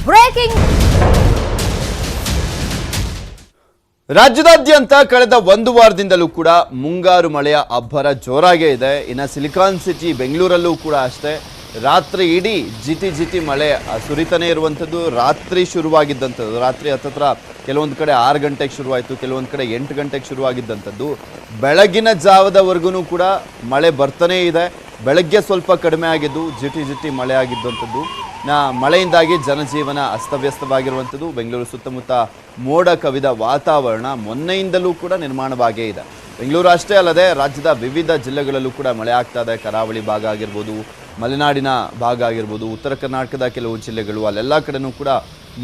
Breaking ರಾಜ್ಯದಾದ್ಯಂತ ಕಳೆದ ಒಂದು ವಾರದಿಂದಲೂ ಕೂಡ ಮುಂಗಾರು ಮಳೆಯ ಅಬ್ಬರ ಜೋರಾಗೇ ಇದೆ. ಇನ್ನು ಸಿಲಿಕಾನ್ ಸಿಟಿ ಬೆಂಗಳೂರಲ್ಲೂ ಕೂಡ ಅಷ್ಟೇ ರಾತ್ರಿ ಇಡೀ ಜಿಟಿ ಮಳೆ ಸುರಿತಾನೆ ಇರುವಂಥದ್ದು. ರಾತ್ರಿ ಶುರುವಾಗಿದ್ದಂಥದ್ದು, ರಾತ್ರಿ ಹತ್ತತ್ರ ಕೆಲವೊಂದು ಕಡೆ 6 ಗಂಟೆಗೆ ಶುರುವಾಯಿತು, ಕೆಲವೊಂದು ಕಡೆ 8 ಗಂಟೆಗೆ ಶುರುವಾಗಿದ್ದಂಥದ್ದು. ಬೆಳಗಿನ ಜಾವದವರೆಗೂ ಕೂಡ ಮಳೆ ಬರ್ತಾನೇ ಇದೆ. ಬೆಳಗ್ಗೆ ಸ್ವಲ್ಪ ಕಡಿಮೆ ಆಗಿದ್ದು ಜಿಟಿ ಮಳೆ ಆಗಿದ್ದಂಥದ್ದು. ಮಳೆಯಿಂದಾಗಿ ಜನಜೀವನ ಅಸ್ತವ್ಯಸ್ತವಾಗಿರುವಂಥದ್ದು. ಬೆಂಗಳೂರು ಸುತ್ತಮುತ್ತ ಮೋಡ ಕವಿದ ವಾತಾವರಣ ಮೊನ್ನೆಯಿಂದಲೂ ಕೂಡ ನಿರ್ಮಾಣವಾಗೇ ಇದೆ. ಬೆಂಗಳೂರು ಅಷ್ಟೇ ಅಲ್ಲದೆ ರಾಜ್ಯದ ವಿವಿಧ ಜಿಲ್ಲೆಗಳಲ್ಲೂ ಕೂಡ ಮಳೆ ಆಗ್ತಾ ಇದೆ. ಕರಾವಳಿ ಭಾಗ ಆಗಿರ್ಬೋದು, ಮಲೆನಾಡಿನ ಭಾಗ ಆಗಿರ್ಬೋದು, ಉತ್ತರ ಕರ್ನಾಟಕದ ಕೆಲವು ಜಿಲ್ಲೆಗಳು, ಅಲ್ಲೆಲ್ಲ ಕಡೆನೂ ಕೂಡ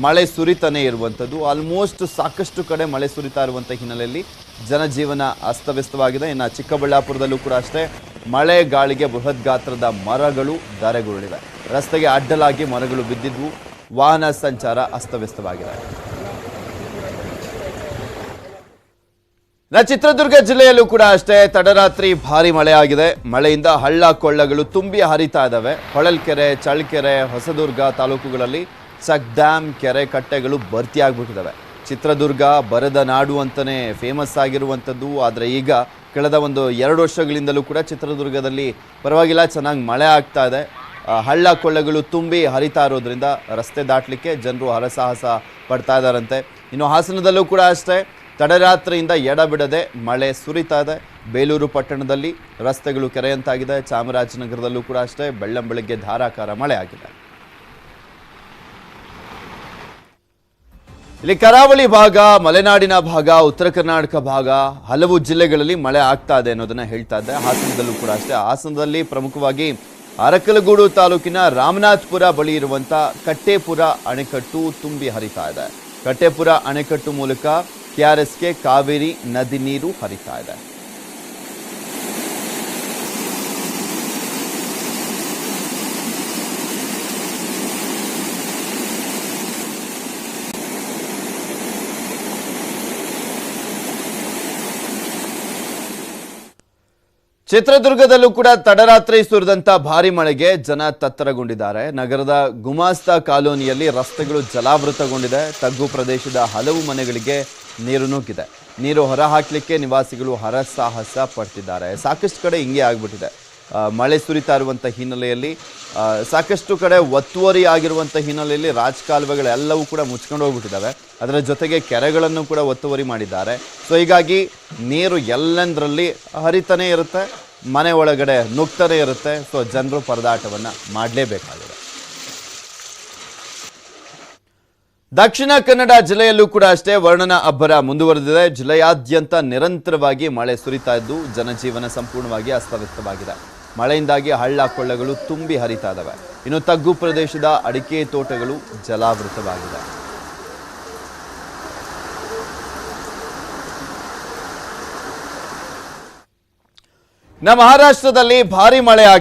ಮಳೆ ಸುರಿತಾನೆ ಇರುವಂಥದ್ದು. ಆಲ್ಮೋಸ್ಟ್ ಸಾಕಷ್ಟು ಕಡೆ ಮಳೆ ಸುರಿತಾ ಇರುವಂಥ ಹಿನ್ನೆಲೆಯಲ್ಲಿ ಜನಜೀವನ ಅಸ್ತವ್ಯಸ್ತವಾಗಿದೆ. ಇನ್ನು ಚಿಕ್ಕಬಳ್ಳಾಪುರದಲ್ಲೂ ಕೂಡ ಅಷ್ಟೇ ಮಳೆ ಗಾಳಿಗೆ ಬೃಹತ್ ಗಾತ್ರದ ಮರಗಳು ಧರೆಗುರುಳಿವೆ. ರಸ್ತೆಗೆ ಅಡ್ಡಲಾಗಿ ಮರಗಳು ಬಿದ್ದಿದ್ವು. ವಾಹನ ಸಂಚಾರ ಅಸ್ತವ್ಯಸ್ತವಾಗಿದೆ. ಚಿತ್ರದುರ್ಗ ಜಿಲ್ಲೆಯಲ್ಲೂ ಕೂಡ ಅಷ್ಟೇ ತಡರಾತ್ರಿ ಭಾರಿ ಮಳೆ ಆಗಿದೆ. ಮಳೆಯಿಂದ ಹಳ್ಳ ಕೊಳ್ಳಗಳು ತುಂಬಿ ಹರಿತಾ ಇದ್ದಾವೆ. ಹೊಳಲ್ಕೆರೆ, ಚಳ್ಳಕೆರೆ, ಹೊಸದುರ್ಗ ತಾಲೂಕುಗಳಲ್ಲಿ ಚೆಕ್ ಡ್ಯಾಮ್, ಕೆರೆ ಕಟ್ಟೆಗಳು ಭರ್ತಿಯಾಗ್ಬಿಟ್ಟಿದ್ದಾವೆ. ಚಿತ್ರದುರ್ಗ ಬರದ ನಾಡು ಅಂತಾನೆ ಫೇಮಸ್ ಆಗಿರುವಂಥದ್ದು. ಆದರೆ ಈಗ ಕಳೆದ 1-2 ವರ್ಷಗಳಿಂದಲೂ ಕೂಡ ಚಿತ್ರದುರ್ಗದಲ್ಲಿ ಪರವಾಗಿಲ್ಲ, ಚೆನ್ನಾಗಿ ಮಳೆ ಆಗ್ತಾ ಇದೆ. ಹಳ್ಳ ಕೊಳ್ಳಗಳು ತುಂಬಿ ಹರಿತಾ ಇರೋದ್ರಿಂದ ರಸ್ತೆ ದಾಟಲಿಕ್ಕೆ ಜನರು ಹರಸಾಹಸ ಪಡ್ತಾ ಇದ್ದಾರಂತೆ. ಇನ್ನು ಹಾಸನದಲ್ಲೂ ಕೂಡ ಅಷ್ಟೇ ತಡರಾತ್ರಿಯಿಂದ ಎಡಬಿಡದೆ ಮಳೆ ಸುರಿತಾ ಇದೆ. ಬೇಲೂರು ಪಟ್ಟಣದಲ್ಲಿ ರಸ್ತೆಗಳು ಕೆರೆಯಂತಾಗಿದೆ. ಚಾಮರಾಜನಗರದಲ್ಲೂ ಕೂಡ ಅಷ್ಟೇ ಬೆಳ್ಳಂಬೆಳಗ್ಗೆ ಧಾರಾಕಾರ ಮಳೆ ಆಗಿದೆ. ಇಲ್ಲಿ ಕರಾವಳಿ ಭಾಗ, ಮಲೆನಾಡಿನ ಭಾಗ, ಉತ್ತರ ಕರ್ನಾಟಕ ಭಾಗ, ಹಲವು ಜಿಲ್ಲೆಗಳಲ್ಲಿ ಮಳೆ ಆಗ್ತಾ ಇದೆ ಅನ್ನೋದನ್ನ ಹೇಳ್ತಾ ಇದ್ದೆ. ಹಾಸನದಲ್ಲೂ ಕೂಡ ಅಷ್ಟೇ. ಹಾಸನದಲ್ಲಿ ಪ್ರಮುಖವಾಗಿ ಅರಕಲಗೂಡು ತಾಲೂಕಿನ ರಾಮನಾಥಪುರ ಬಳಿ ಇರುವಂತ ಕಟ್ಟೇಪುರ ಅಣೆಕಟ್ಟು ತುಂಬಿ ಹರಿತಾ ಇದೆ. ಕಟ್ಟೇಪುರ ಅಣೆಕಟ್ಟು ಮೂಲಕ ಕೆಆರ್ಎಸ್ಗೆ ಕಾವೇರಿ ನದಿ ನೀರು ಹರಿತಾ ಇದೆ. ಚಿತ್ರದುರ್ಗದಲ್ಲೂ ಕೂಡ ತಡರಾತ್ರಿ ಸುರಿದಂತ ಭಾರಿ ಮಳೆಗೆ ಜನ ತತ್ತರಗೊಂಡಿದ್ದಾರೆ. ನಗರದ ಗುಮಾಸ್ತಾ ಕಾಲೋನಿಯಲ್ಲಿ ರಸ್ತೆಗಳು ಜಲಾವೃತಗೊಂಡಿದೆ. ತಗ್ಗು ಪ್ರದೇಶದ ಹಲವು ಮನೆಗಳಿಗೆ ನೀರು ನುಗ್ಗಿದೆ. ನೀರು ಹೊರಹಾಕಲಿಕ್ಕೆ ನಿವಾಸಿಗಳು ಹರಸಾಹಸ ಪಡ್ತಿದ್ದಾರೆ. ಸಾಕಷ್ಟು ಕಡೆ ಹಿಂಗೆ ಆಗ್ಬಿಟ್ಟಿದೆ. ಮಳೆ ಸುರಿತಾ ಇರುವಂಥ ಹಿನ್ನೆಲೆಯಲ್ಲಿ ಸಾಕಷ್ಟು ಕಡೆ ಒತ್ತುವರಿ ಆಗಿರುವಂಥ ಹಿನ್ನೆಲೆಯಲ್ಲಿ ರಾಜಕಾಲುವೆಗಳೆಲ್ಲವೂ ಕೂಡ ಮುಚ್ಕೊಂಡು ಹೋಗ್ಬಿಟ್ಟಿದ್ದಾವೆ. ಅದರ ಜೊತೆಗೆ ಕೆರೆಗಳನ್ನು ಕೂಡ ಒತ್ತುವರಿ ಮಾಡಿದ್ದಾರೆ. ಸೊ ಹೀಗಾಗಿ ನೀರು ಎಲ್ಲೆಂದರಲ್ಲಿ ಹರಿತಾನೆ ಇರುತ್ತೆ, ಮನೆ ಒಳಗಡೆ ನುಗ್ತಾನೆ ಇರುತ್ತೆ. ಸೊ ಜನರು ಪರದಾಟವನ್ನು ಮಾಡಲೇಬೇಕಾಗಿದೆ. ದಕ್ಷಿಣ ಕನ್ನಡ ಜಿಲ್ಲೆಯಲ್ಲೂ ಕೂಡ ಅಷ್ಟೇ ವರ್ಣನ ಅಬ್ಬರ ಮುಂದುವರೆದಿದೆ. ಜಿಲ್ಲೆಯಾದ್ಯಂತ ನಿರಂತರವಾಗಿ ಮಳೆ ಸುರಿತಾ ಇದ್ದು ಜನಜೀವನ ಸಂಪೂರ್ಣವಾಗಿ ಅಸ್ತವ್ಯಸ್ತವಾಗಿದೆ. ಮಳೆಯಿಂದಾಗಿ ಹಳ್ಳ ಕೊಳ್ಳಗಳು ತುಂಬಿ ಹರಿತಾ ಇದ್ದಾವೆ. ಇನ್ನು ತಗ್ಗು ಪ್ರದೇಶದ ಅಡಿಕೆ ತೋಟಗಳು ಜಲಾವೃತವಾಗಿದೆ. ಮಹಾರಾಷ್ಟ್ರದಲ್ಲಿ ಭಾರಿ ಮಳೆ